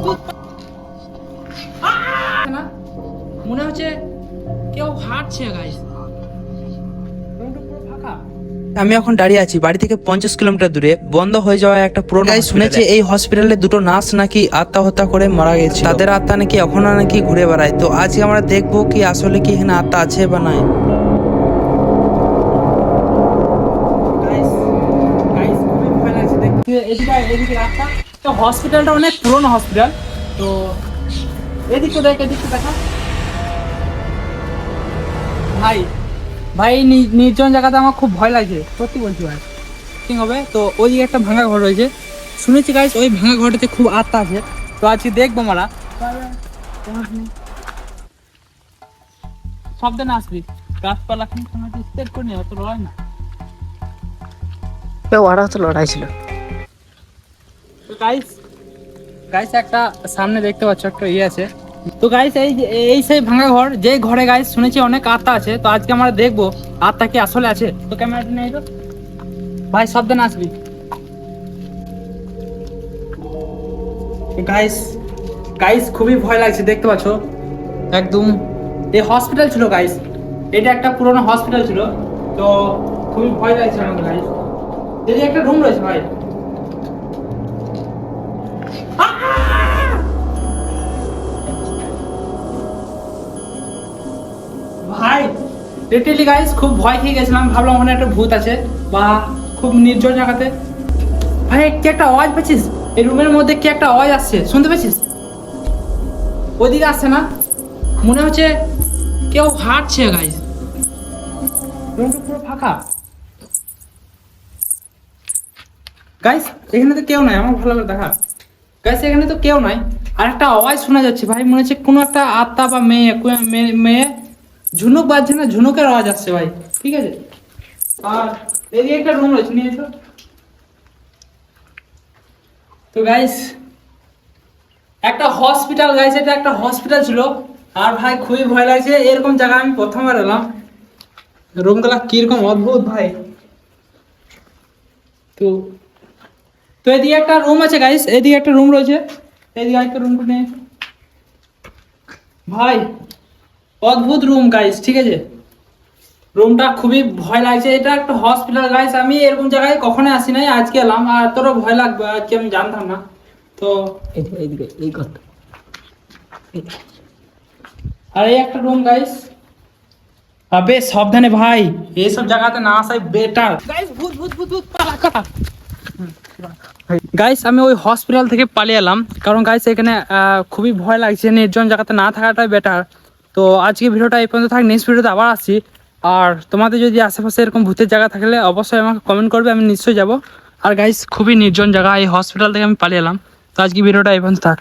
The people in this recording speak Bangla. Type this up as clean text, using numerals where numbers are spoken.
ভূত না, মনে হচ্ছে কেউ হাঁটছে গাইস। আমি এখন দাঁড়িয়ে আছি বাড়ি থেকে 50 কিলোমিটার দূরে বন্ধ হয়ে যাওয়া একটা পুরোনো শুনেছি এই হসপিটালে দুটো নার্স নাকি আত্মহত্যা করে মারা গেছে, তাদের আত্মা নাকি এখনো নাকি ঘুরে বেড়ায়। তো আজকে আমরা দেখবো কি আসলে কি এখানে আত্মা আছে বা নাই। এদিকে রাস্তা তো, হসপিটালটা অনেক পুরনো হসপিটাল। তো এদিকে দেখ, এদিকে দেখা ভাই। ভাই নির্জন জায়গাতে আমার খুব ভয় লাগছে, সত্যি বলছি ভাই। ঠিক হবে তো, ওই একটা ভাঙা ঘর রয়েছে, শুনেছি গাইস ওই ভাঙা ঘরটাতে খুব আত্মা আছে। তো আজকে দেখবো মারা, সাবধানে আসবি, গাছপালা স্টেট করে নিয়ে তো লড়াই না। ওরা তো লড়াই ছিল। তো গাইস গাইস একটা সামনে দেখতে পাচ্ছ একটা ইয়ে আছে। তো গাইস এই সেই ভাঙা ঘর, যে ঘরে গাইস শুনেছি অনেক আত্মা আছে। তো আজকে আমরা দেখবো আত্মা কি আসলে আছে। তো ক্যামেরাটা নেই তো ভাই, সাবধানে আসবি। গাইস গাইস খুবই ভয় লাগছে, দেখতে পাচ্ছ একদম। এই হসপিটাল ছিল গাইস, এটা একটা পুরোনো হসপিটাল ছিল। তো খুবই ভয় লাগছে আমাকে গাইস। যদি একটা রুম রয়েছে ভাই, ভাই লিটারালি গাইস খুব ভয় খেয়ে গেছিলাম, ভাবলাম ওখানে একটা ভূত আছে বা খুব নির্জন জায়গাতে। ভাই কি একটা আওয়াজ পেয়েছিস? এই রুমের মধ্যে কি একটা আওয়াজ আসছে, শুনতে পেয়েছিস? ওদিকে আসছে না, মনে হচ্ছে কেউ হাঁটছে গাইস। রুমটা পুরো ফাঁকা গাইস, এখানে তো কেউ নাই। আমার ভালো করে দেখা গাইস, এখানে তো কেউ নাই। আর একটা আওয়াজ শোনা যাচ্ছে ভাই, মনে হচ্ছে কোনো একটা আত্মা বা মেয়ে ঝুনুক বাজছে না, ঝুনুকের আওয়াজ আসছে ভাই। ঠিক আছে, আর এদিকে একটা রুম রয়েছে, নিয়ে এসো। তো গাইস একটা হসপিটাল গাইস, এটা একটা হসপিটাল ছিল। আর ভাই খুবই ভয় লাগছে, এরকম জায়গা আমি প্রথমবার এলাম। রুমগুলা কিরকম অদ্ভুত ভাই। তো তো এদিকে একটা রুম আছে গাইস, এদিকে একটা রুম রয়েছে, এদিকে একটা রুম নিয়ে এসো। ভাই অদ্ভুত রুম গাইস, ঠিক আছে। রুমটা খুবই ভয় লাগছে, এটা একটা হসপিটাল গাইস। আমি এরকম জায়গায় কখনো আসি নাই, আজকে এলাম। আর এতটা ভয় লাগবে আজকে আমি জানতাম না। তো এইদিকে এই কথা, আর এই একটা রুম গাইস। আবে সাবধানে ভাই, এইসব জায়গাতে না আসাই বেটার গাইস। ভূত ভূত ভূত ভূত, পালা কথা গাইস। আমি ওই হসপিটাল থেকে পালিয়ে এলাম, কারণ গাইস এখানে খুবই ভয় লাগছে, নির্জন জায়গাতে না থাকাটাই বেটার। তো আজকে ভিডিওটা এই পর্যন্ত থাক, নেক্সট ভিডিওতে আবার আসছি। আর তোমাদের যদি আশেপাশে এরকম ভূতের জায়গা থাকলে অবশ্যই আমাকে কমেন্ট করবে, আমি নিশ্চয়ই যাব। আর গাইস খুবই নির্জন জায়গা, এই হসপিটাল থেকে আমি পালিয়ে এলাম। তো আজকে ভিডিওটা এই পর্যন্ত থাক।